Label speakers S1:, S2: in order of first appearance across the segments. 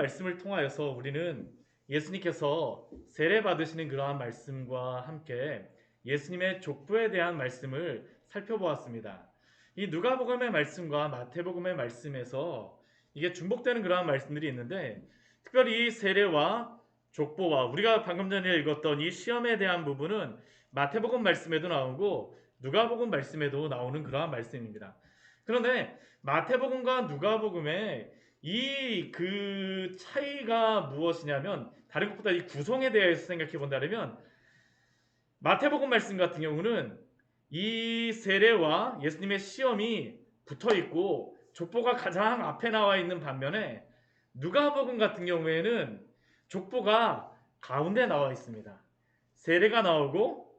S1: 말씀을 통하여서 우리는 예수님께서 세례 받으시는 그러한 말씀과 함께 예수님의 족보에 대한 말씀을 살펴보았습니다. 이 누가복음의 말씀과 마태복음의 말씀에서 이게 중복되는 그러한 말씀들이 있는데, 특별히 이 세례와 족보와 우리가 방금 전에 읽었던 이 시험에 대한 부분은 마태복음 말씀에도 나오고 누가복음 말씀에도 나오는 그러한 말씀입니다. 그런데 마태복음과 누가복음의 이 그 차이가 무엇이냐면, 다른 것보다 이 구성에 대해서 생각해 본다면, 마태복음 말씀 같은 경우는 이 세례와 예수님의 시험이 붙어 있고 족보가 가장 앞에 나와 있는 반면에, 누가복음 같은 경우에는 족보가 가운데 나와 있습니다. 세례가 나오고,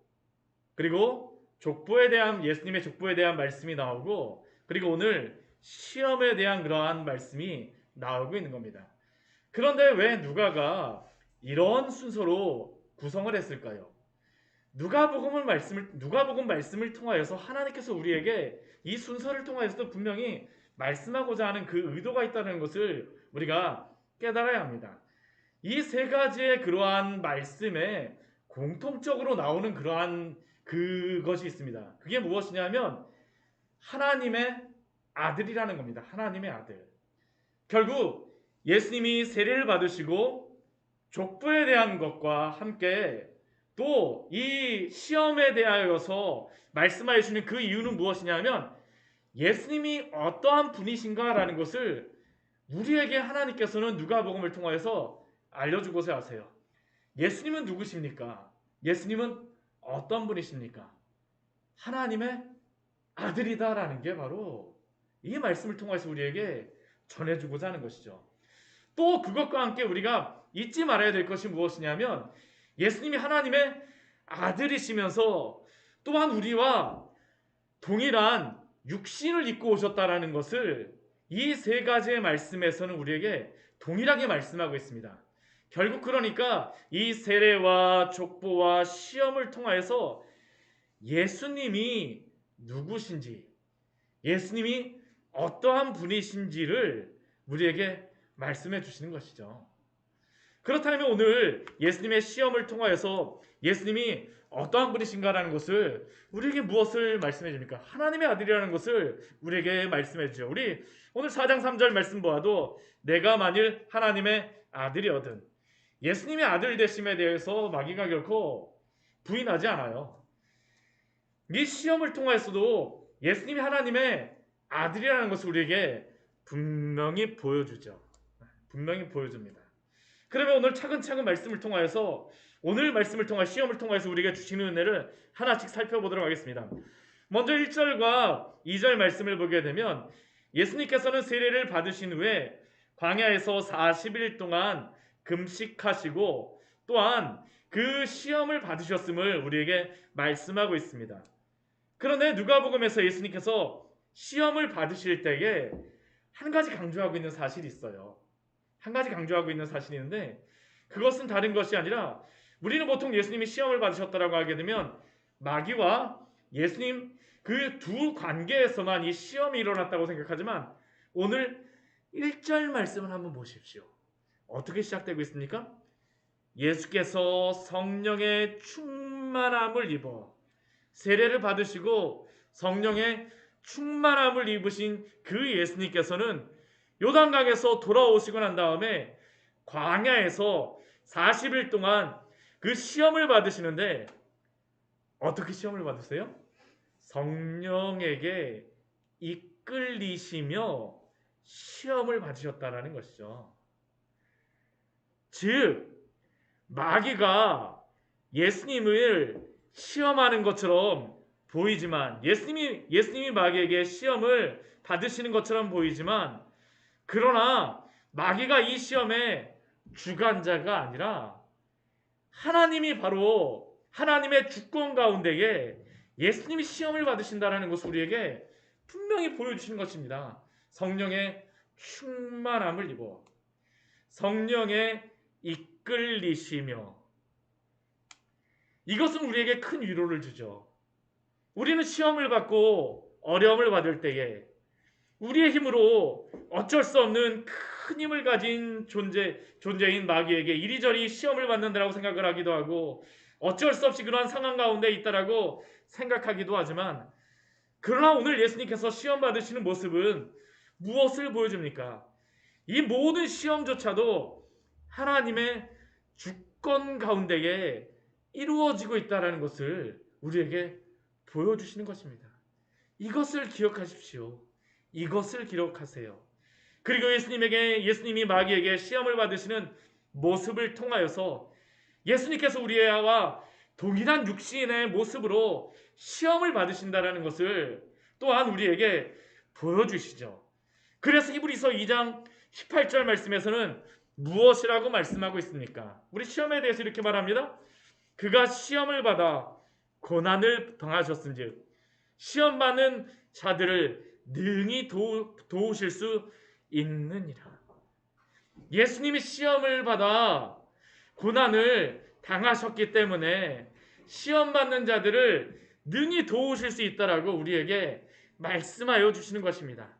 S1: 그리고 족보에 대한, 예수님의 족보에 대한 말씀이 나오고, 그리고 오늘 시험에 대한 그러한 말씀이 나오고 있는 겁니다. 그런데 왜 누가가 이런 순서로 구성을 했을까요? 누가복음 말씀을 통하여서 하나님께서 우리에게 이 순서를 통하여서도 분명히 말씀하고자 하는 그 의도가 있다는 것을 우리가 깨달아야 합니다. 이 세 가지의 그러한 말씀에 공통적으로 나오는 그러한 그것이 있습니다. 그게 무엇이냐면 하나님의 아들이라는 겁니다. 하나님의 아들. 결국 예수님이 세례를 받으시고 족보에 대한 것과 함께 또 이 시험에 대하여서 말씀하여 주시는 그 이유는 무엇이냐면, 예수님이 어떠한 분이신가라는 것을 우리에게 하나님께서는 누가복음을 통하여서 알려주고자 하세요. 예수님은 누구십니까? 예수님은 어떤 분이십니까? 하나님의 아들이다라는 게 바로 이 말씀을 통해서 우리에게 전해주고자 하는 것이죠. 또 그것과 함께 우리가 잊지 말아야 될 것이 무엇이냐면, 예수님이 하나님의 아들이시면서 또한 우리와 동일한 육신을 입고 오셨다라는 것을 이 세 가지의 말씀에서는 우리에게 동일하게 말씀하고 있습니다. 결국 그러니까 이 세례와 족보와 시험을 통하여서 예수님이 누구신지, 예수님이 어떠한 분이신지를 우리에게 말씀해 주시는 것이죠. 그렇다면 오늘 예수님의 시험을 통하여서 예수님이 어떠한 분이신가라는 것을 우리에게 무엇을 말씀해 줍니까? 하나님의 아들이라는 것을 우리에게 말씀해 주죠. 우리 오늘 4장 3절 말씀 보아도 내가 만일 하나님의 아들이거든, 예수님의 아들 되심에 대해서 마귀가 결코 부인하지 않아요. 이 시험을 통하여서도 예수님이 하나님의 아들이라는 것을 우리에게 분명히 보여주죠. 분명히 보여줍니다. 그러면 오늘 차근차근 말씀을 통하여서, 오늘 말씀을 통하 시험을 통하여서 우리에게 주시는 은혜를 하나씩 살펴보도록 하겠습니다. 먼저 1절과 2절 말씀을 보게 되면, 예수님께서는 세례를 받으신 후에 광야에서 40일 동안 금식하시고 또한 그 시험을 받으셨음을 우리에게 말씀하고 있습니다. 그런데 누가복음에서 예수님께서 시험을 받으실 때에 한 가지 강조하고 있는 사실이 있어요. 한 가지 강조하고 있는 사실이 있는데, 그것은 다른 것이 아니라, 우리는 보통 예수님이 시험을 받으셨다라고 하게 되면 마귀와 예수님 그 두 관계에서만 이 시험이 일어났다고 생각하지만, 오늘 1절 말씀을 한번 보십시오. 어떻게 시작되고 있습니까? 예수께서 성령의 충만함을 입어 세례를 받으시고 성령의 충만함을 입으신 그 예수님께서는 요단강에서 돌아오시고 난 다음에 광야에서 40일 동안 그 시험을 받으시는데, 어떻게 시험을 받으세요? 성령에게 이끌리시며 시험을 받으셨다라는 것이죠. 즉 마귀가 예수님을 시험하는 것처럼 보이지만, 예수님이 마귀에게 시험을 받으시는 것처럼 보이지만, 그러나 마귀가 이 시험의 주관자가 아니라 하나님이 바로 하나님의 주권 가운데에 예수님이 시험을 받으신다는 것을 우리에게 분명히 보여주시는 것입니다. 성령의 충만함을 입어 성령에 이끌리시며, 이것은 우리에게 큰 위로를 주죠. 우리는 시험을 받고 어려움을 받을 때에 우리의 힘으로 어쩔 수 없는 큰 힘을 가진 존재인 마귀에게 이리저리 시험을 받는다라고 생각을 하기도 하고 어쩔 수 없이 그러한 상황 가운데 있다라고 생각하기도 하지만 그러나 오늘 예수님께서 시험 받으시는 모습은 무엇을 보여줍니까? 이 모든 시험조차도 하나님의 주권 가운데에 이루어지고 있다는 것을 우리에게 보여주시는 것입니다. 이것을 기억하십시오. 이것을 기록하세요. 그리고 예수님이 마귀에게 시험을 받으시는 모습을 통하여서 예수님께서 우리와 동일한 육신의 모습으로 시험을 받으신다는 것을 또한 우리에게 보여주시죠. 그래서 히브리서 2장 18절 말씀에서는 무엇이라고 말씀하고 있습니까? 우리 시험에 대해서 이렇게 말합니다. 그가 시험을 받아 고난을 당하셨은즉 시험 받는 자들을 능히 도우실 수 있느니라. 예수님이 시험을 받아 고난을 당하셨기 때문에 시험 받는 자들을 능히 도우실 수 있다라고 우리에게 말씀하여 주시는 것입니다.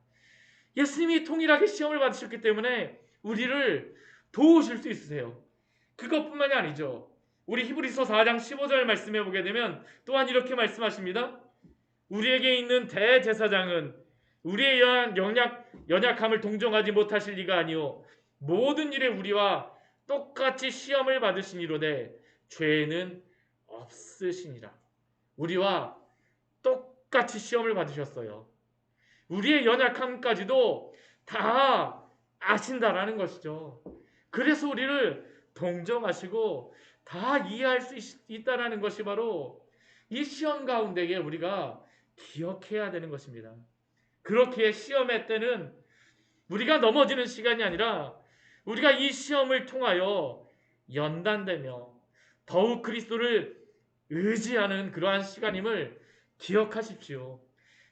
S1: 예수님이 통일하게 시험을 받으셨기 때문에 우리를 도우실 수 있으세요. 그것뿐만이 아니죠. 우리 히브리서 4장 15절 말씀해 보게 되면 또한 이렇게 말씀하십니다. 우리에게 있는 대제사장은 우리의 연약함을 동정하지 못하실 리가 아니요 모든 일에 우리와 똑같이 시험을 받으시니로되 죄는 없으시니라. 우리와 똑같이 시험을 받으셨어요. 우리의 연약함까지도 다 아신다라는 것이죠. 그래서 우리를 동정하시고 다 이해할 수 있다라는 것이 바로 이 시험 가운데에 우리가 기억해야 되는 것입니다. 그렇게 시험의 때는 우리가 넘어지는 시간이 아니라 우리가 이 시험을 통하여 연단되며 더욱 그리스도를 의지하는 그러한 시간임을 기억하십시오.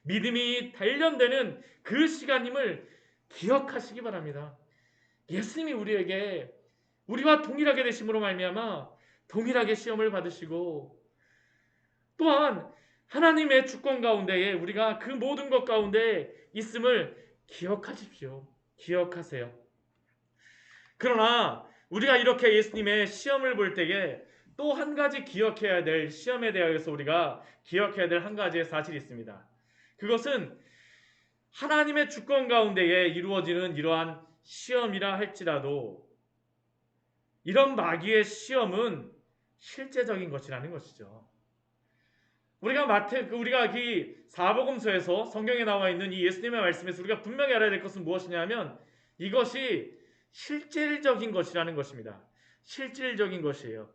S1: 믿음이 단련되는 그 시간임을 기억하시기 바랍니다. 예수님이 우리에게 우리와 동일하게 되심으로 말미암아 동일하게 시험을 받으시고 또한 하나님의 주권 가운데에 우리가 그 모든 것 가운데 있음을 기억하십시오. 기억하세요. 그러나 우리가 이렇게 예수님의 시험을 볼 때에 또 한 가지 기억해야 될 시험에 대하여서 우리가 기억해야 될 한 가지의 사실이 있습니다. 그것은 하나님의 주권 가운데에 이루어지는 이러한 시험이라 할지라도 이런 마귀의 시험은 실제적인 것이라는 것이죠. 우리가 이 사복음서에서 성경에 나와 있는 이 예수님의 말씀에서 우리가 분명히 알아야 될 것은 무엇이냐면 이것이 실질적인 것이라는 것입니다. 실질적인 것이에요.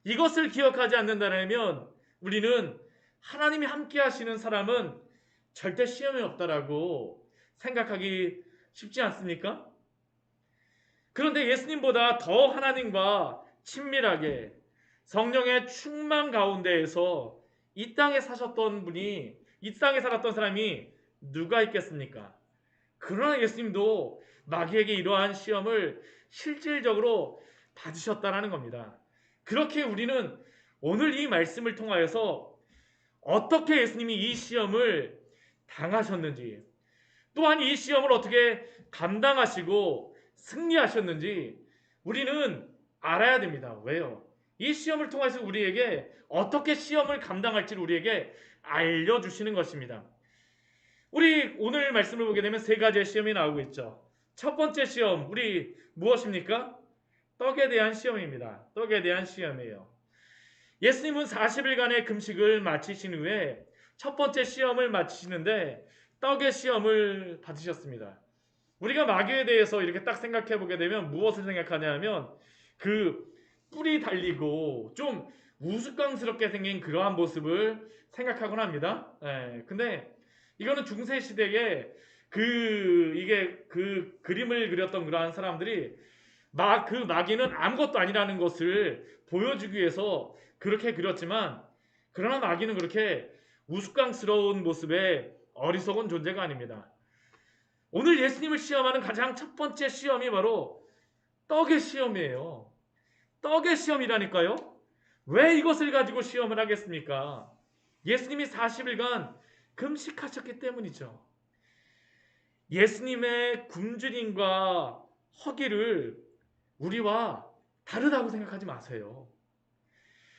S1: 이것을 기억하지 않는다면 우리는 하나님이 함께 하시는 사람은 절대 시험이 없다라고 생각하기 쉽지 않습니까? 그런데 예수님보다 더 하나님과 친밀하게 성령의 충만 가운데에서 이 땅에 사셨던 분이 이 땅에 살았던 사람이 누가 있겠습니까? 그러나 예수님도 마귀에게 이러한 시험을 실질적으로 받으셨다는 겁니다. 그렇게 우리는 오늘 이 말씀을 통하여서 어떻게 예수님이 이 시험을 당하셨는지 또한 이 시험을 어떻게 감당하시고 승리하셨는지 우리는 알아야 됩니다. 왜요? 이 시험을 통해서 우리에게 어떻게 시험을 감당할지를 우리에게 알려주시는 것입니다. 우리 오늘 말씀을 보게 되면 세 가지의 시험이 나오고 있죠. 첫 번째 시험, 우리 무엇입니까? 떡에 대한 시험입니다. 떡에 대한 시험이에요. 예수님은 40일간의 금식을 마치신 후에 첫 번째 시험을 마치시는데 떡의 시험을 받으셨습니다. 우리가 마귀에 대해서 이렇게 딱 생각해 보게 되면 무엇을 생각하냐면 그 뿔이 달리고 좀 우스꽝스럽게 생긴 그러한 모습을 생각하곤 합니다. 근데 이거는 중세 시대에 그 그림을 그렸던 그러한 사람들이 그 마귀는 아무것도 아니라는 것을 보여주기 위해서 그렇게 그렸지만 그러나 마귀는 그렇게 우스꽝스러운 모습의 어리석은 존재가 아닙니다. 오늘 예수님을 시험하는 가장 첫 번째 시험이 바로 떡의 시험이에요. 떡의 시험이라니까요. 왜 이것을 가지고 시험을 하겠습니까? 예수님이 40일간 금식하셨기 때문이죠. 예수님의 굶주림과 허기를 우리와 다르다고 생각하지 마세요.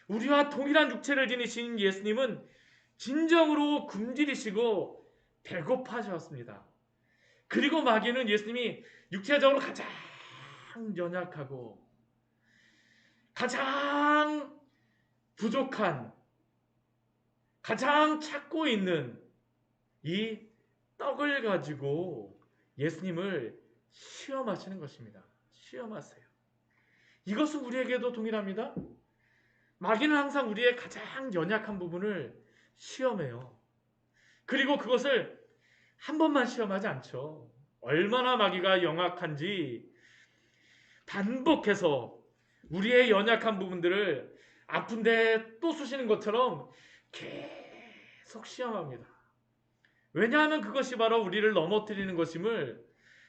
S1: 우리와 동일한 육체를 지니신 예수님은 진정으로 굶주리시고 배고파하셨습니다. 그리고 마귀는 예수님이 육체적으로 가장 연약하고 가장 부족한, 가장 찾고 있는 이 떡을 가지고 예수님을 시험하시는 것입니다. 시험하세요. 이것은 우리에게도 동일합니다. 마귀는 항상 우리의 가장 연약한 부분을 시험해요. 그리고 그것을 한 번만 시험하지 않죠. 얼마나 마귀가 영악한지 반복해서 우리의 연약한 부분들을 아픈데 또 쑤시는 것처럼 계속 시험합니다. 왜냐하면 그것이 바로 우리를 넘어뜨리는 것임을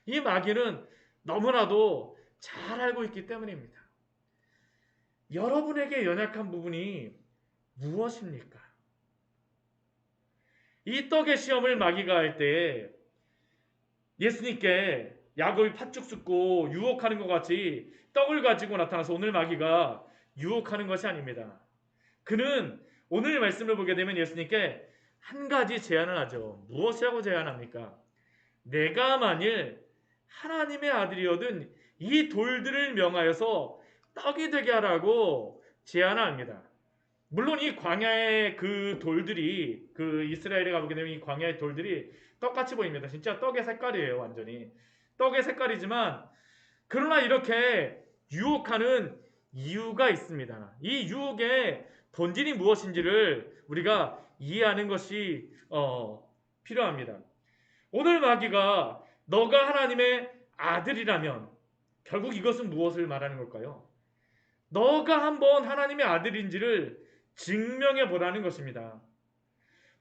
S1: 이 마귀는 너무나도 잘 알고 있기 때문입니다. 여러분에게 연약한 부분이 무엇입니까? 이 떡의 시험을 마귀가 할 때 예수님께 야곱이 팥죽 숫고 유혹하는 것 같이 떡을 가지고 나타나서 오늘 마귀가 유혹하는 것이 아닙니다. 그는 오늘 말씀을 보게 되면 예수님께 한 가지 제안을 하죠. 무엇이라고 제안합니까? 내가 만일 하나님의 아들이거든 이 돌들을 명하여서 떡이 되게 하라고 제안을 합니다. 물론 이 광야의 그 돌들이, 그 이스라엘에 가보게 되면 이 광야의 돌들이 떡같이 보입니다. 진짜 떡의 색깔이에요. 완전히 떡의 색깔이지만 그러나 이렇게 유혹하는 이유가 있습니다. 이 유혹의 본질이 무엇인지를 우리가 이해하는 것이 필요합니다. 오늘 마귀가 너가 하나님의 아들이라면 결국 이것은 무엇을 말하는 걸까요? 너가 한번 하나님의 아들인지를 증명해 보라는 것입니다.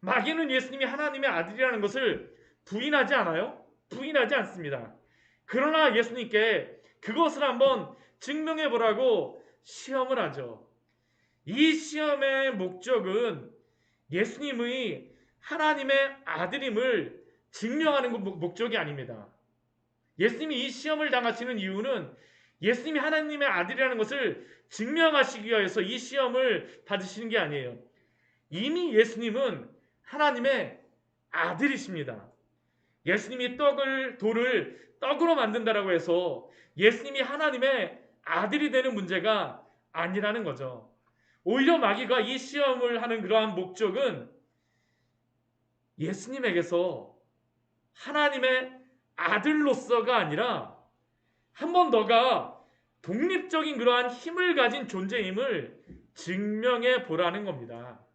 S1: 마귀는 예수님이 하나님의 아들이라는 것을 부인하지 않아요? 부인하지 않습니다. 그러나 예수님께 그것을 한번 증명해 보라고 시험을 하죠. 이 시험의 목적은 예수님의 하나님의 아들임을 증명하는 목적이 아닙니다. 예수님이 이 시험을 당하시는 이유는 예수님이 하나님의 아들이라는 것을 증명하시기 위해서 이 시험을 받으시는 게 아니에요. 이미 예수님은 하나님의 아들이십니다. 예수님이 돌을 떡으로 만든다라고 해서 예수님이 하나님의 아들이 되는 문제가 아니라는 거죠. 오히려 마귀가 이 시험을 하는 그러한 목적은 예수님에게서 하나님의 아들로서가 아니라 한번 너가 독립적인 그러한 힘을 가진 존재임을 증명해 보라는 겁니다.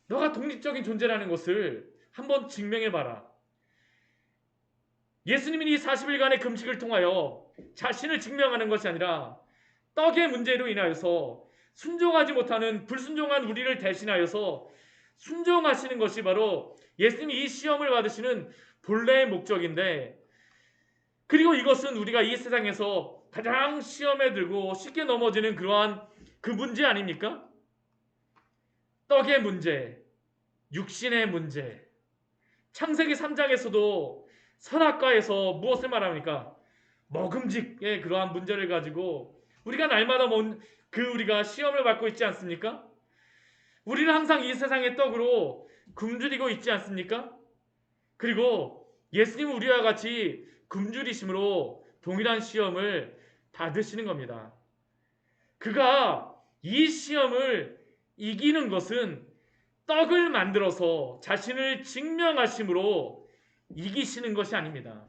S1: 너가 독립적인 존재라는 것을 한번 증명해 봐라. 예수님이 이 40일간의 금식을 통하여 자신을 증명하는 것이 아니라 떡의 문제로 인하여서 순종하지 못하는 불순종한 우리를 대신하여서 순종하시는 것이 바로 예수님이 이 시험을 받으시는 본래의 목적인데, 그리고 이것은 우리가 이 세상에서 가장 시험에 들고 쉽게 넘어지는 그러한 그 문제 아닙니까? 떡의 문제, 육신의 문제. 창세기 3장에서도 선악과에서 무엇을 말합니까? 먹음직의 그러한 문제를 가지고 우리가 날마다 우리가 시험을 받고 있지 않습니까? 우리는 항상 이 세상의 떡으로 굶주리고 있지 않습니까? 그리고 예수님은 우리와 같이 굶주리심으로 동일한 시험을 받으시는 겁니다. 그가 이 시험을 이기는 것은 떡을 만들어서 자신을 증명하심으로 이기시는 것이 아닙니다.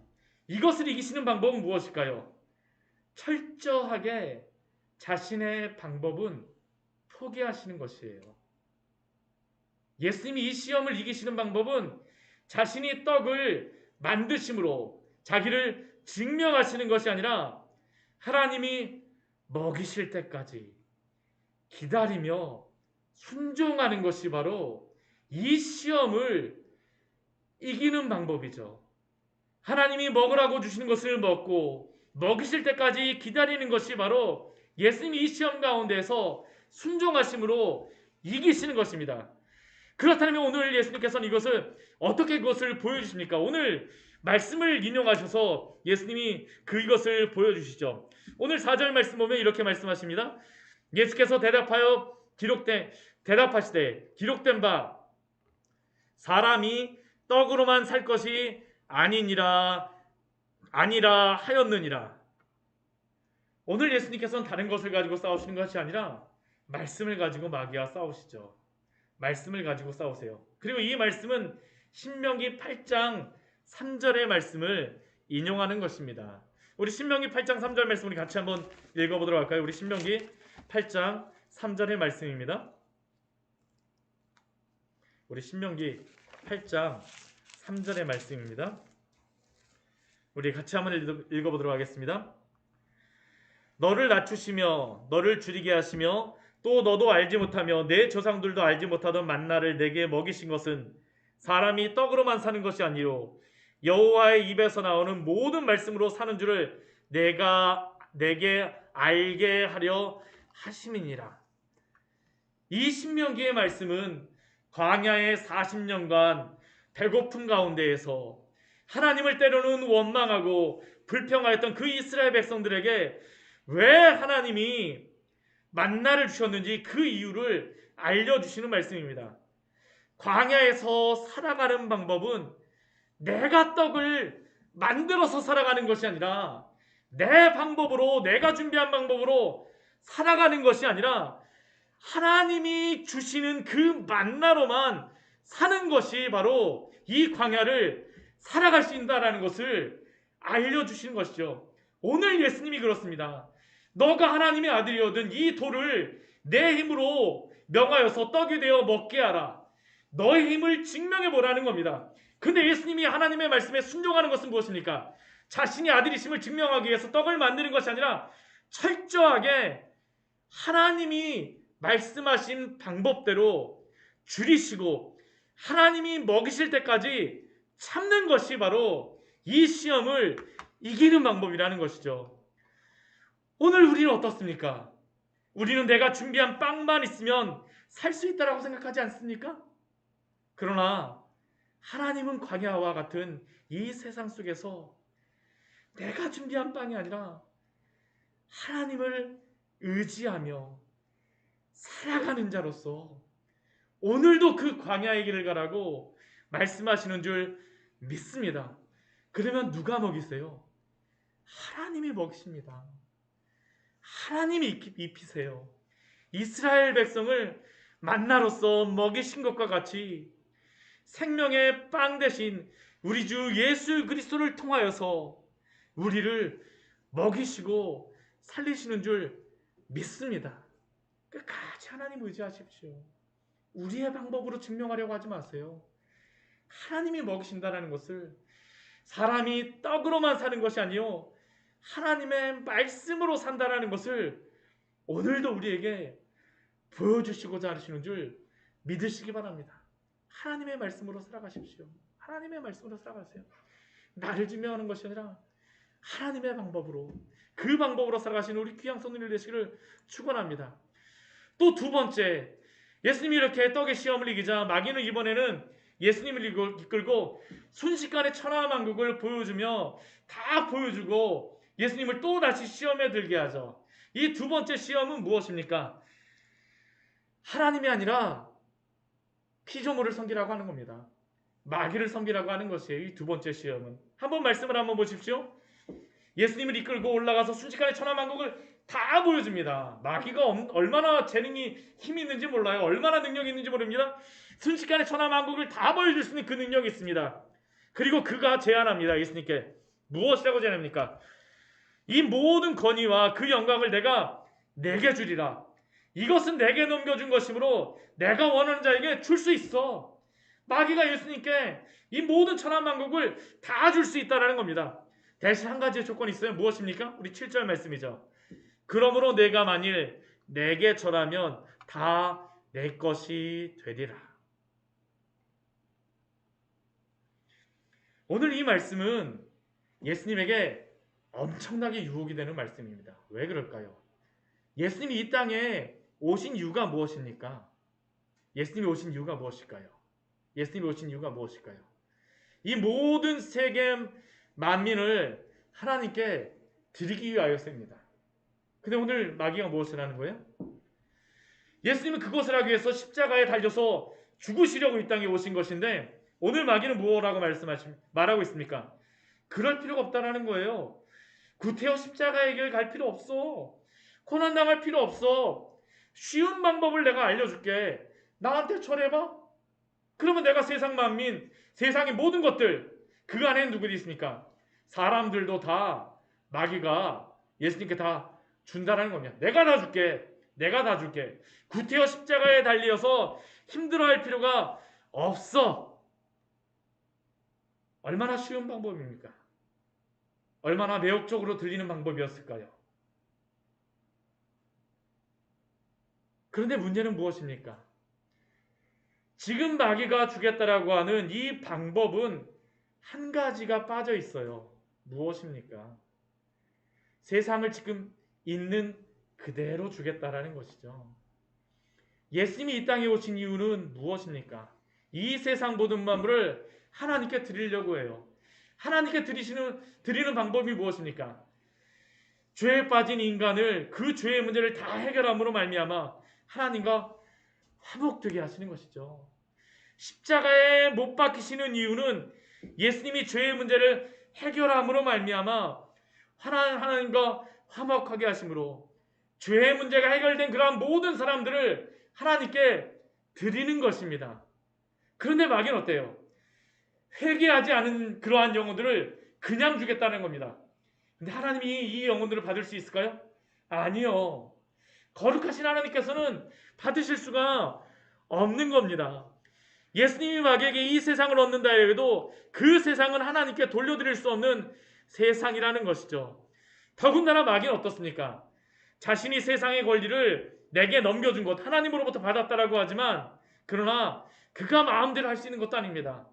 S1: 이것을 이기시는 방법은 무엇일까요? 철저하게 자신의 방법은 포기하시는 것이에요. 예수님이 이 시험을 이기시는 방법은 자신이 떡을 만드심으로 자기를 증명하시는 것이 아니라 하나님이 먹이실 때까지 기다리며 순종하는 것이 바로 이 시험을 이기는 방법이죠. 하나님이 먹으라고 주시는 것을 먹고 먹이실 때까지 기다리는 것이 바로 예수님이 이 시험 가운데에서 순종하심으로 이기시는 것입니다. 그렇다면 오늘 예수님께서는 이것을 어떻게 그것을 보여주십니까? 오늘 말씀을 인용하셔서 예수님이 그것을 보여주시죠. 오늘 4절 말씀 보면 이렇게 말씀하십니다. 예수께서 대답하시되 기록된 바 사람이 떡으로만 살 것이 아니라 하였느니라. 오늘 예수님께서는 다른 것을 가지고 싸우시는 것이 아니라 말씀을 가지고 마귀와 싸우시죠. 말씀을 가지고 싸우세요. 그리고 이 말씀은 신명기 8장 3절의 말씀을 인용하는 것입니다. 우리 신명기 8장 3절 말씀 우리 같이 한번 읽어보도록 할까요? 우리 신명기 8장 3절의 말씀입니다. 우리 신명기 8장 3절의 말씀입니다. 우리 같이 한번 읽어보도록 하겠습니다. 너를 낮추시며 너를 줄이게 하시며 또 너도 알지 못하며 내 조상들도 알지 못하던 만나를 내게 먹이신 것은 사람이 떡으로만 사는 것이 아니요 여호와의 입에서 나오는 모든 말씀으로 사는 줄을 내게 알게 하려 하심이니라. 이 신명기의 말씀은 광야의 40년간 배고픔 가운데에서 하나님을 때로는 원망하고 불평하였던 그 이스라엘 백성들에게 왜 하나님이 만나를 주셨는지 그 이유를 알려주시는 말씀입니다. 광야에서 살아가는 방법은 내가 떡을 만들어서 살아가는 것이 아니라 내 방법으로, 내가 준비한 방법으로 살아가는 것이 아니라 하나님이 주시는 그 만나로만 사는 것이 바로 이 광야를 살아갈 수 있다는 것을 알려주시는 것이죠. 오늘 예수님이 그렇습니다. 너가 하나님의 아들이거든 이 돌을 내 힘으로 명하여서 떡이 되어 먹게 하라. 너의 힘을 증명해 보라는 겁니다. 근데 예수님이 하나님의 말씀에 순종하는 것은 무엇입니까? 자신이 아들이심을 증명하기 위해서 떡을 만드는 것이 아니라 철저하게 하나님이 말씀하신 방법대로 줄이시고 하나님이 먹이실 때까지 참는 것이 바로 이 시험을 이기는 방법이라는 것이죠. 오늘 우리는 어떻습니까? 우리는 내가 준비한 빵만 있으면 살 수 있다라고 생각하지 않습니까? 그러나 하나님은 광야와 같은 이 세상 속에서 내가 준비한 빵이 아니라 하나님을 의지하며 살아가는 자로서 오늘도 그 광야의 길을 가라고 말씀하시는 줄 믿습니다. 그러면 누가 먹이세요? 하나님이 먹이십니다. 하나님이 입히세요. 이스라엘 백성을 만나로서 먹이신 것과 같이 생명의 빵 대신 우리 주 예수 그리스도를 통하여서 우리를 먹이시고 살리시는 줄 믿습니다. 끝까지 하나님 의지하십시오. 우리의 방법으로 증명하려고 하지 마세요. 하나님이 먹이신다는 것을 사람이 떡으로만 사는 것이 아니요 하나님의 말씀으로 산다는 것을 오늘도 우리에게 보여주시고자 하시는 줄 믿으시기 바랍니다. 하나님의 말씀으로 살아가십시오. 하나님의 말씀으로 살아가세요. 나를 증명하는 것이 아니라 하나님의 방법으로, 그 방법으로 살아가시는 우리 귀한 성도님들 되시기를 축원합니다. 또 두 번째, 예수님이 이렇게 떡의 시험을 이기자 마귀는 이번에는 예수님을 이끌고 순식간에 천하만국을 보여주며 다 보여주고 예수님을 또 다시 시험에 들게 하죠. 이 두 번째 시험은 무엇입니까? 하나님이 아니라 피조물을 섬기라고 하는 겁니다. 마귀를 섬기라고 하는 것이에요. 이 두 번째 시험은. 한번 말씀을 한번 보십시오. 예수님을 이끌고 올라가서 순식간에 천하만국을 다 보여줍니다. 마귀가 얼마나 재능이 힘이 있는지 몰라요. 얼마나 능력이 있는지 모릅니다. 순식간에 천하만국을 다 보여줄 수 있는 그 능력이 있습니다. 그리고 그가 제안합니다. 예수님께 무엇이라고 제안합니까? 이 모든 권위와 그 영광을 내게 주리라. 이것은 내게 넘겨준 것이므로 내가 원하는 자에게 줄 수 있어. 마귀가 예수님께 이 모든 천하만국을 다 줄 수 있다는 겁니다. 대신 한 가지의 조건이 있어요. 무엇입니까? 우리 7절 말씀이죠. 그러므로 내가 만일 내게 절하면 다 내 것이 되리라. 오늘 이 말씀은 예수님에게 엄청나게 유혹이 되는 말씀입니다. 왜 그럴까요? 예수님이 이 땅에 오신 이유가 무엇입니까? 예수님이 오신 이유가 무엇일까요? 예수님이 오신 이유가 무엇일까요? 이 모든 세계 만민을 하나님께 드리기 위하여서입니다. 근데 오늘 마귀가 무엇을 하는 거예요? 예수님은 그것을 하기 위해서 십자가에 달려서 죽으시려고 이 땅에 오신 것인데 오늘 마귀는 뭐라고 말하고 있습니까? 그럴 필요가 없다라는 거예요. 구태여 십자가의 길 갈 필요 없어. 고난당할 필요 없어. 쉬운 방법을 내가 알려줄게. 나한테 철해봐. 그러면 내가 세상 만민, 세상의 모든 것들 그 안에 누구들이 있습니까? 사람들도 다 마귀가 예수님께 다 준다라는 겁니다. 내가 다 줄게. 내가 다 줄게. 구태여 십자가에 달려서 힘들어할 필요가 없어. 얼마나 쉬운 방법입니까? 얼마나 매혹적으로 들리는 방법이었을까요? 그런데 문제는 무엇입니까? 지금 마귀가 주겠다라고 하는 이 방법은 한 가지가 빠져 있어요. 무엇입니까? 세상을 지금 있는 그대로 주겠다라는 것이죠. 예수님이 이 땅에 오신 이유는 무엇입니까? 이 세상 모든 만물을 하나님께 드리려고 해요. 하나님께 드리는 방법이 무엇입니까? 죄에 빠진 인간을 그 죄의 문제를 다 해결함으로 말미암아 하나님과 화목되게 하시는 것이죠. 십자가에 못 박히시는 이유는 예수님이 죄의 문제를 해결함으로 말미암아 하나님과 화목하게 하심으로 죄의 문제가 해결된 그러한 모든 사람들을 하나님께 드리는 것입니다. 그런데 마귀는 어때요? 회개하지 않은 그러한 영혼들을 그냥 주겠다는 겁니다. 근데 하나님이 이 영혼들을 받을 수 있을까요? 아니요. 거룩하신 하나님께서는 받으실 수가 없는 겁니다. 예수님이 마귀에게 이 세상을 얻는다 해도 그 세상은 하나님께 돌려드릴 수 없는 세상이라는 것이죠. 더군다나 마귀는 어떻습니까? 자신이 세상의 권리를 내게 넘겨준 것, 하나님으로부터 받았다라고 하지만 그러나 그가 마음대로 할 수 있는 것도 아닙니다.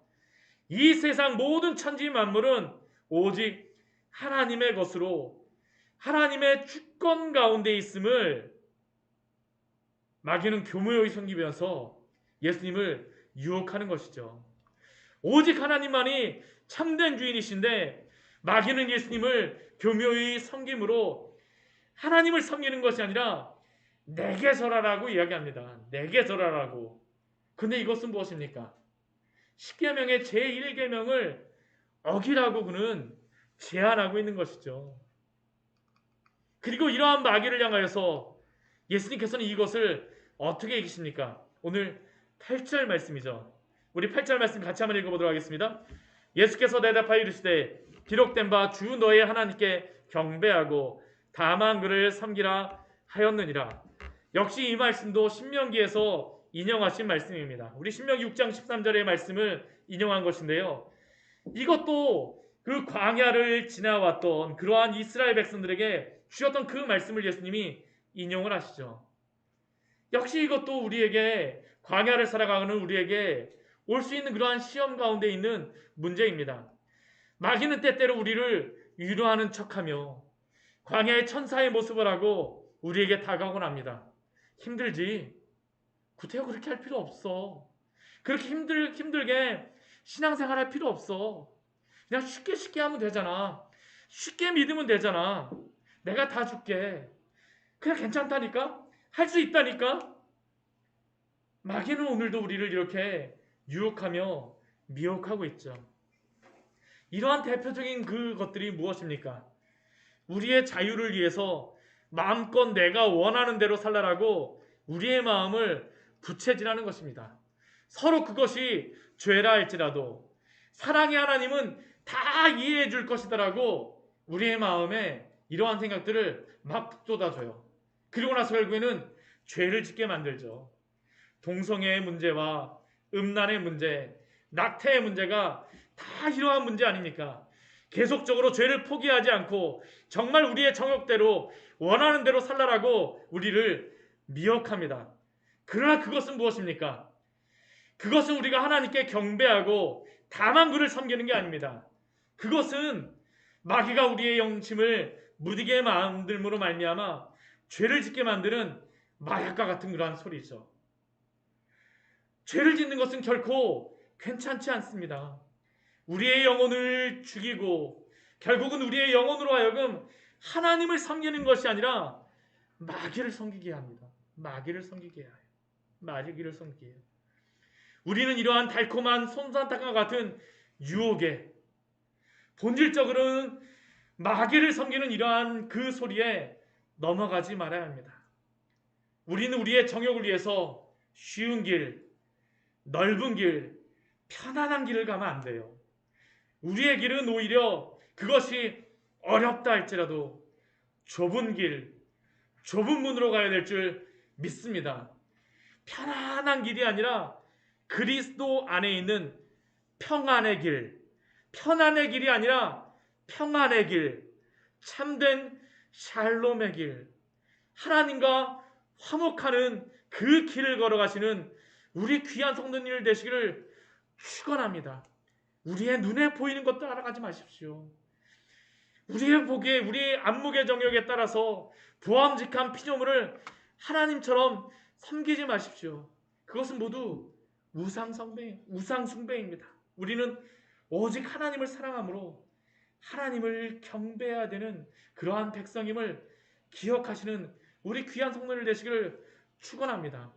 S1: 이 세상 모든 천지 만물은 오직 하나님의 것으로 하나님의 주권 가운데 있음을 마귀는 교묘히 섬기면서 예수님을 유혹하는 것이죠. 오직 하나님만이 참된 주인이신데 마귀는 예수님을 교묘히 섬김으로 하나님을 섬기는 것이 아니라 내게 절하라고 이야기합니다. 내게 절하라고. 근데 이것은 무엇입니까? 10계명의 제1계명을 어기라고 그는 제안하고 있는 것이죠. 그리고 이러한 마귀를 향하여서 예수님께서는 이것을 어떻게 이기십니까? 오늘 8절 말씀이죠. 우리 8절 말씀 같이 한번 읽어보도록 하겠습니다. 예수께서 대답하여 이르시되 기록된 바 주 너의 하나님께 경배하고 다만 그를 섬기라 하였느니라. 역시 이 말씀도 신명기에서 인용하신 말씀입니다. 우리 신명기 6장 13절의 말씀을 인용한 것인데요. 이것도 그 광야를 지나왔던 그러한 이스라엘 백성들에게 주셨던 그 말씀을 예수님이 인용을 하시죠. 역시 이것도 우리에게 광야를 살아가는 우리에게 올 수 있는 그러한 시험 가운데 있는 문제입니다. 마귀는 때때로 우리를 위로하는 척하며 광야의 천사의 모습을 하고 우리에게 다가오곤 합니다. 힘들지? 구태여 그렇게 할 필요 없어. 그렇게 힘들게 신앙생활 할 필요 없어. 그냥 쉽게 하면 되잖아. 쉽게 믿으면 되잖아. 내가 다 줄게. 그냥 괜찮다니까? 할 수 있다니까? 마귀는 오늘도 우리를 이렇게 유혹하며 미혹하고 있죠. 이러한 대표적인 그것들이 무엇입니까? 우리의 자유를 위해서 마음껏 내가 원하는 대로 살라라고 우리의 마음을 부채질하는 것입니다. 서로 그것이 죄라 할지라도 사랑의 하나님은 다 이해해 줄 것이다라고 우리의 마음에 이러한 생각들을 막 북돋아줘요. 그리고 나서 결국에는 죄를 짓게 만들죠. 동성애의 문제와 음란의 문제, 낙태의 문제가 다 이러한 문제 아닙니까? 계속적으로 죄를 포기하지 않고 정말 우리의 정욕대로 원하는 대로 살라라고 우리를 미혹합니다. 그러나 그것은 무엇입니까? 그것은 우리가 하나님께 경배하고 다만 그를 섬기는 게 아닙니다. 그것은 마귀가 우리의 영심을 무디게 만들므로 말미암아 죄를 짓게 만드는 마약과 같은 그러한 소리죠. 죄를 짓는 것은 결코 괜찮지 않습니다. 우리의 영혼을 죽이고 결국은 우리의 영혼으로 하여금 하나님을 섬기는 것이 아니라 마귀를 섬기게 합니다. 마귀를 섬기게 해요. 마귀를 섬기게 해요. 우리는 이러한 달콤한 솜사탕과 같은 유혹에 본질적으로는 마귀를 섬기는 이러한 그 소리에 넘어가지 말아야 합니다. 우리는 우리의 정욕을 위해서 쉬운 길, 넓은 길, 편안한 길을 가면 안 돼요. 우리의 길은 오히려 그것이 어렵다 할지라도 좁은 길, 좁은 문으로 가야 될 줄 믿습니다. 편안한 길이 아니라 그리스도 안에 있는 평안의 길, 편안의 길이 아니라 평안의 길, 참된 샬롬의 길, 하나님과 화목하는 그 길을 걸어가시는 우리 귀한 성도님들 되시기를 축원합니다. 우리의 눈에 보이는 것도 알아가지 마십시오. 우리의 보기에, 우리의 안목의 정욕에 따라서 보암직한 피조물을 하나님처럼 섬기지 마십시오. 그것은 모두 우상숭배입니다. 우리는 오직 하나님을 사랑함으로 하나님을 경배해야 되는 그러한 백성임을 기억하시는 우리 귀한 성도들 되시기를 축원합니다.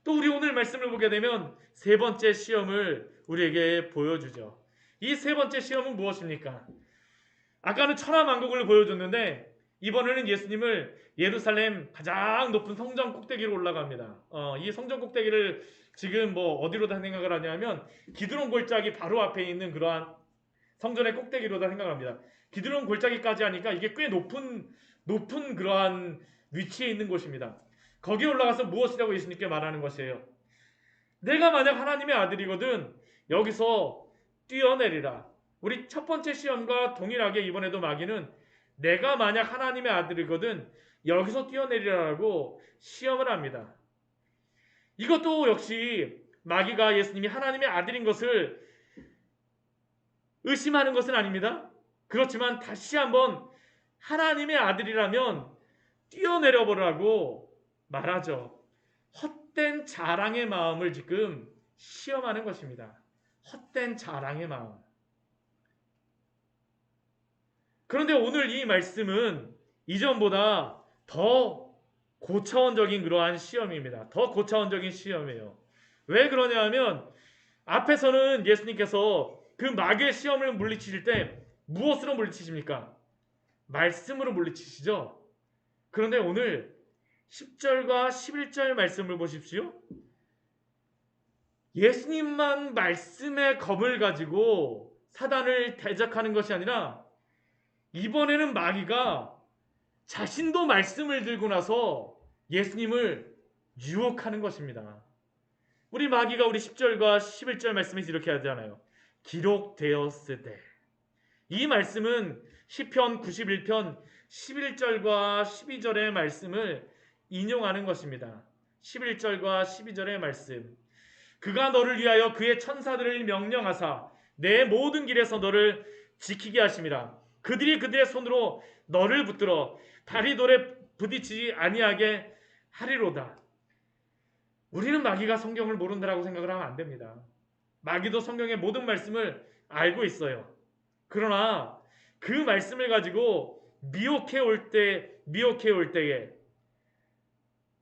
S1: 또 우리 오늘 말씀을 보게 되면 세 번째 시험을 우리에게 보여주죠. 이 세 번째 시험은 무엇입니까? 아까는 천하만국을 보여줬는데 이번에는 예수님을 예루살렘 가장 높은 성전 꼭대기로 올라갑니다. 이 성전 꼭대기를 지금 어디로다 생각을 하냐면 기드론 골짜기 바로 앞에 있는 그러한 성전의 꼭대기로다 생각합니다. 기드론 골짜기까지 하니까 이게 꽤 높은 그러한 위치에 있는 곳입니다. 거기에 올라가서 무엇이라고 예수님께 말하는 것이에요. 내가 만약 하나님의 아들이거든 여기서 뛰어내리라. 우리 첫 번째 시험과 동일하게 이번에도 마귀는 내가 만약 하나님의 아들이거든 여기서 뛰어내리라고 시험을 합니다. 이것도 역시 마귀가 예수님이 하나님의 아들인 것을 의심하는 것은 아닙니다. 그렇지만 다시 한번 하나님의 아들이라면 뛰어내려 보라고 말하죠. 헛된 자랑의 마음을 지금 시험하는 것입니다. 헛된 자랑의 마음. 그런데 오늘 이 말씀은 이전보다 더 고차원적인 그러한 시험입니다. 더 고차원적인 시험이에요. 왜 그러냐 하면 앞에서는 예수님께서 그 마귀의 시험을 물리치실 때 무엇으로 물리치십니까? 말씀으로 물리치시죠. 그런데 오늘 10절과 11절 말씀을 보십시오. 예수님만 말씀의 검을 가지고 사단을 대적하는 것이 아니라 이번에는 마귀가 자신도 말씀을 들고 나서 예수님을 유혹하는 것입니다. 우리 마귀가 우리 10절과 11절 말씀에서 이렇게 하잖아요. 기록되었으되. 이 말씀은 시편 91편 11절과 12절의 말씀을 인용하는 것입니다. 11절과 12절의 말씀. 그가 너를 위하여 그의 천사들을 명령하사 내 모든 길에서 너를 지키게 하심이라. 그들이 그들의 손으로 너를 붙들어 발이 돌에 부딪히지 아니하게 하리로다. 우리는 마귀가 성경을 모른다라고 생각을 하면 안 됩니다. 마귀도 성경의 모든 말씀을 알고 있어요. 그러나 그 말씀을 가지고 미혹해 올 때에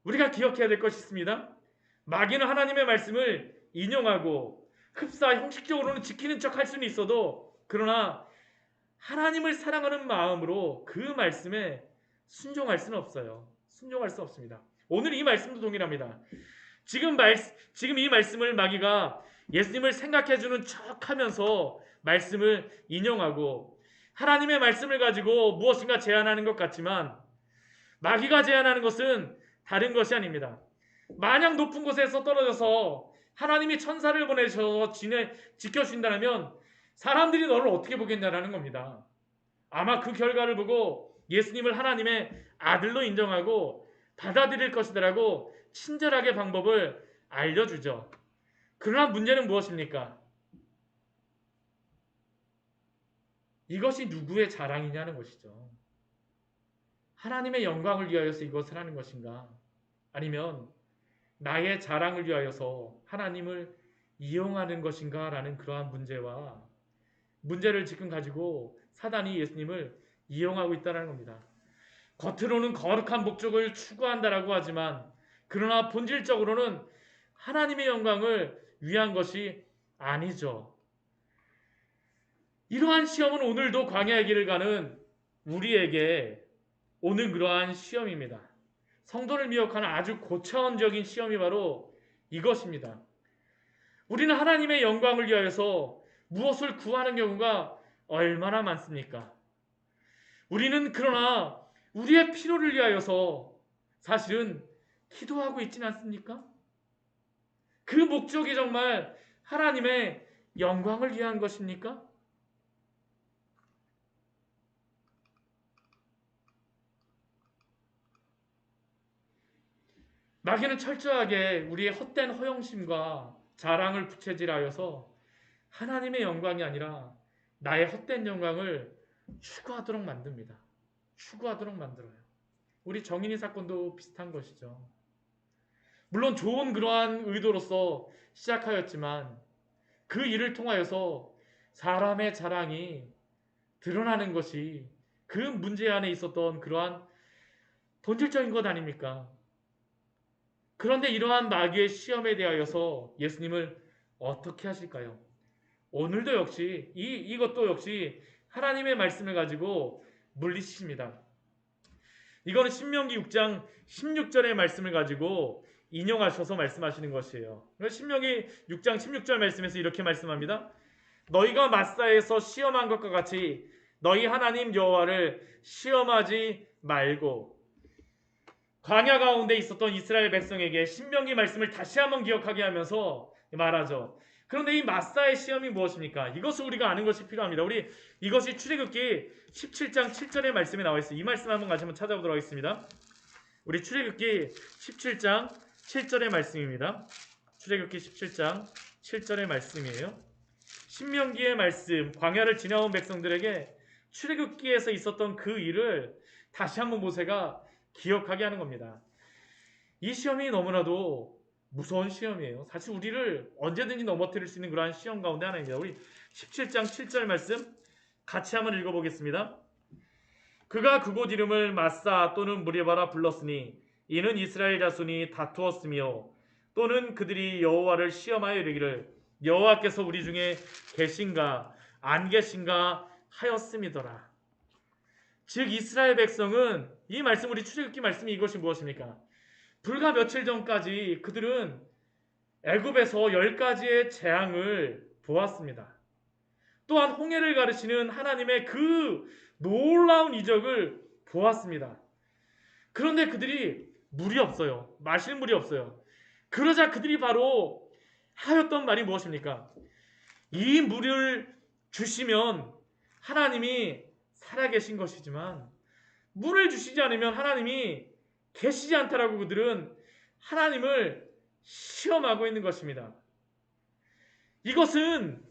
S1: 우리가 기억해야 될 것이 있습니다. 마귀는 하나님의 말씀을 인용하고 흡사 형식적으로는 지키는 척 할 수는 있어도 그러나 하나님을 사랑하는 마음으로 그 말씀에 순종할 수는 없어요. 순종할 수 없습니다. 오늘 이 말씀도 동일합니다. 지금 이 말씀을 마귀가 예수님을 생각해주는 척하면서 말씀을 인용하고 하나님의 말씀을 가지고 무엇인가 제안하는 것 같지만 마귀가 제안하는 것은 다른 것이 아닙니다. 마냥 높은 곳에서 떨어져서 하나님이 천사를 보내셔서 지켜주신다면 사람들이 너를 어떻게 보겠냐라는 겁니다. 아마 그 결과를 보고 예수님을 하나님의 아들로 인정하고 받아들일 것이다라고 친절하게 방법을 알려주죠. 그러나 문제는 무엇입니까? 이것이 누구의 자랑이냐는 것이죠. 하나님의 영광을 위하여서 이것을 하는 것인가? 아니면 나의 자랑을 위하여서 하나님을 이용하는 것인가? 라는 그러한 문제와 문제를 지금 가지고 사단이 예수님을 이용하고 있다는 겁니다. 겉으로는 거룩한 목적을 추구한다라고 하지만 그러나 본질적으로는 하나님의 영광을 위한 것이 아니죠. 이러한 시험은 오늘도 광야의 길을 가는 우리에게 오는 그러한 시험입니다. 성도를 미혹하는 아주 고차원적인 시험이 바로 이것입니다. 우리는 하나님의 영광을 위하여서 무엇을 구하는 경우가 얼마나 많습니까? 우리는 그러나 우리의 필요를 위하여서 사실은 기도하고 있지는 않습니까? 그 목적이 정말 하나님의 영광을 위한 것입니까? 마귀는 철저하게 우리의 헛된 허영심과 자랑을 부채질하여서 하나님의 영광이 아니라 나의 헛된 영광을 추구하도록 만듭니다. 추구하도록 만들어요. 우리 정인이 사건도 비슷한 것이죠. 물론 좋은 그러한 의도로서 시작하였지만 그 일을 통하여서 사람의 자랑이 드러나는 것이 그 문제 안에 있었던 그러한 본질적인 것 아닙니까? 그런데 이러한 마귀의 시험에 대하여서 예수님을 어떻게 하실까요? 오늘도 역시 이것도 역시 하나님의 말씀을 가지고 물리치십니다. 이거는 신명기 6장 16절의 말씀을 가지고 인용하셔서 말씀하시는 것이에요. 신명기 6장 16절 말씀에서 이렇게 말씀합니다. 너희가 마사에서 시험한 것과 같이 너희 하나님 여호와를 시험하지 말고. 광야 가운데 있었던 이스라엘 백성에게 신명기 말씀을 다시 한번 기억하게 하면서 말하죠. 그런데 이 마사의 시험이 무엇입니까? 이것을 우리가 아는 것이 필요합니다. 우리 이것이 출애굽기 17장 7절의 말씀에 나와 있어요. 이 말씀 한번 같이 한번 찾아보도록 하겠습니다. 우리 출애굽기 17장 7절의 말씀입니다. 출애굽기 17장 7절의 말씀이에요. 신명기의 말씀, 광야를 지나온 백성들에게 출애굽기에서 있었던 그 일을 다시 한번 모세가 기억하게 하는 겁니다. 이 시험이 너무나도 무서운 시험이에요. 사실 우리를 언제든지 넘어뜨릴 수 있는 그러한 시험 가운데 하나입니다. 우리 17장 7절 말씀 같이 한번 읽어보겠습니다. 그가 그곳 이름을 마사 또는 무리바라 불렀으니 이는 이스라엘 자손이 다투었으며 또는 그들이 여호와를 시험하여 이르기를 여호와께서 우리 중에 계신가 안 계신가 하였음이더라. 즉 이스라엘 백성은 이 말씀 우리 출애굽기 말씀이 이것이 무엇입니까? 불과 며칠 전까지 그들은 애굽에서 10가지의 재앙을 보았습니다. 또한 홍해를 가르치는 하나님의 그 놀라운 이적을 보았습니다. 그런데 그들이 물이 없어요. 마실 물이 없어요. 그러자 그들이 바로 하였던 말이 무엇입니까? 이 물을 주시면 하나님이 살아계신 것이지만 물을 주시지 않으면 하나님이 계시지 않다라고 그들은 하나님을 시험하고 있는 것입니다. 이것은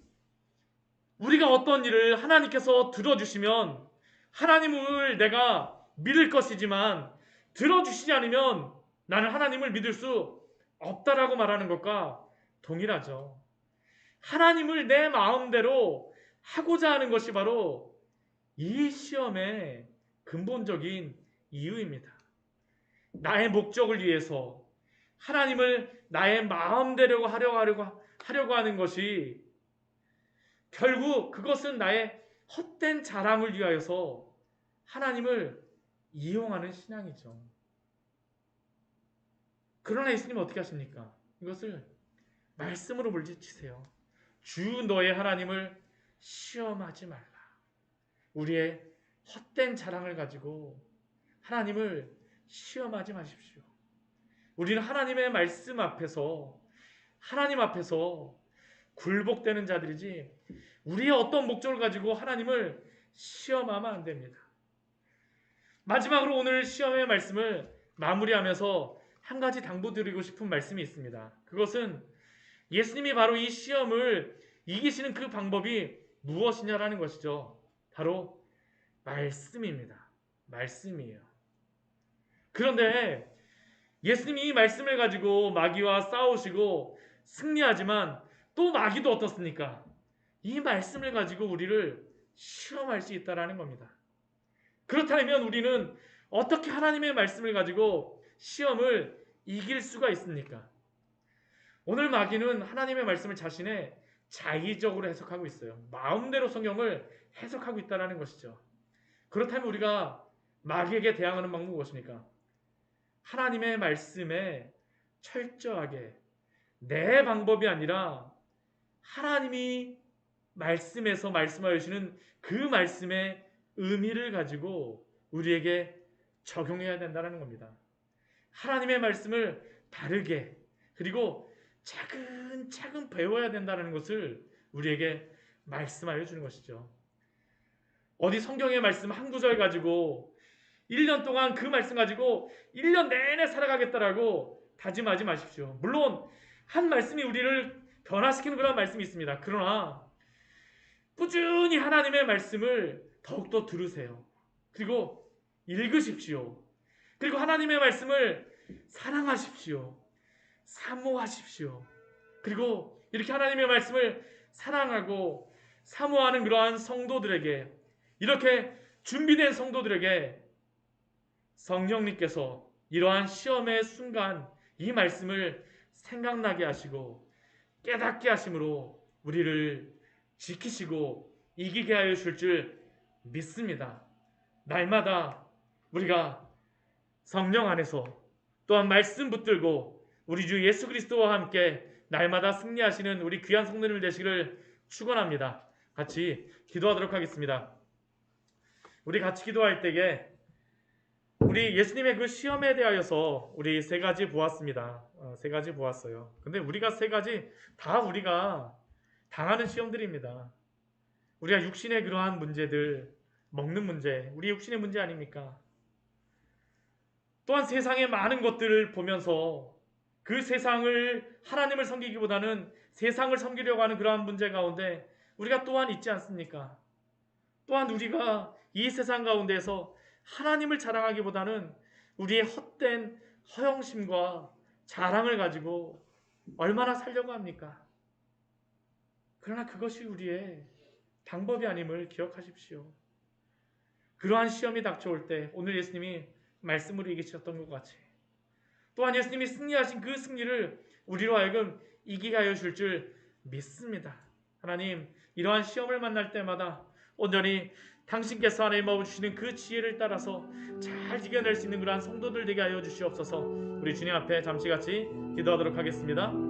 S1: 우리가 어떤 일을 하나님께서 들어주시면 하나님을 내가 믿을 것이지만 들어주시지 않으면 나는 하나님을 믿을 수 없다라고 말하는 것과 동일하죠. 하나님을 내 마음대로 하고자 하는 것이 바로 이 시험의 근본적인 이유입니다. 나의 목적을 위해서 하나님을 나의 마음대로 하려고 하는 것이 결국 그것은 나의 헛된 자랑을 위하여서 하나님을 이용하는 신앙이죠. 그러나 예수님은 어떻게 하십니까? 이것을 말씀으로 물리치세요. 주 너의 하나님을 시험하지 말라. 우리의 헛된 자랑을 가지고 하나님을 시험하지 마십시오. 우리는 하나님의 말씀 앞에서 하나님 앞에서 굴복되는 자들이지 우리의 어떤 목적을 가지고 하나님을 시험하면 안 됩니다. 마지막으로 오늘 시험의 말씀을 마무리하면서 한 가지 당부드리고 싶은 말씀이 있습니다. 그것은 예수님이 바로 이 시험을 이기시는 그 방법이 무엇이냐라는 것이죠. 바로 말씀입니다. 말씀이에요. 그런데 예수님이 이 말씀을 가지고 마귀와 싸우시고 승리하지만 또 마귀도 어떻습니까? 이 말씀을 가지고 우리를 시험할 수 있다라는 겁니다. 그렇다면 우리는 어떻게 하나님의 말씀을 가지고 시험을 이길 수가 있습니까? 오늘 마귀는 하나님의 말씀을 자신의 자의적으로 해석하고 있어요. 마음대로 성경을 해석하고 있다는 것이죠. 그렇다면 우리가 마귀에게 대항하는 방법은 무엇입니까? 하나님의 말씀에 철저하게 내 방법이 아니라 하나님이 말씀에서 말씀하여 주시는 그 말씀의 의미를 가지고 우리에게 적용해야 된다는 겁니다. 하나님의 말씀을 바르게 그리고 차근차근 배워야 된다는 것을 우리에게 말씀하여 주는 것이죠. 어디 성경의 말씀 한 구절 가지고 1년 동안 그 말씀 가지고 1년 내내 살아가겠다라고 다짐하지 마십시오. 물론 한 말씀이 우리를 변화시키는 그런 말씀이 있습니다. 그러나 꾸준히 하나님의 말씀을 더욱더 들으세요. 그리고 읽으십시오. 그리고 하나님의 말씀을 사랑하십시오. 사모하십시오. 그리고 이렇게 하나님의 말씀을 사랑하고 사모하는 그러한 성도들에게, 이렇게 준비된 성도들에게 성령님께서 이러한 시험의 순간 이 말씀을 생각나게 하시고 깨닫게 하심으로 우리를 지키시고 이기게 하여 주실 줄 믿습니다. 날마다 우리가 성령 안에서 또한 말씀 붙들고 우리 주 예수 그리스도와 함께 날마다 승리하시는 우리 귀한 성도님들 되시기를 축원합니다. 같이 기도하도록 하겠습니다. 우리 같이 기도할 때에 우리 예수님의 그 시험에 대하여서 우리 세 가지 보았습니다. 세 가지 보았어요. 근데 우리가 세 가지 다 우리가 당하는 시험들입니다. 우리가 육신의 그러한 문제들, 먹는 문제, 우리 육신의 문제 아닙니까? 또한 세상의 많은 것들을 보면서 그 세상을 하나님을 섬기기보다는 세상을 섬기려고 하는 그러한 문제 가운데 우리가 또한 있지 않습니까? 또한 우리가 이 세상 가운데에서 하나님을 자랑하기보다는 우리의 헛된 허영심과 자랑을 가지고 얼마나 살려고 합니까? 그러나 그것이 우리의 방법이 아님을 기억하십시오. 그러한 시험이 닥쳐올 때 오늘 예수님이 말씀으로 이기셨던 것 같이 또한 예수님이 승리하신 그 승리를 우리로 하여금 이기게 하여 줄 줄 믿습니다. 하나님, 이러한 시험을 만날 때마다 온전히 당신께서 하나님 마음 주시는 그 지혜를 따라서 잘 이겨낼 수 있는 그러한 성도들 되게 하여 주시옵소서. 우리 주님 앞에 잠시 같이 기도하도록 하겠습니다.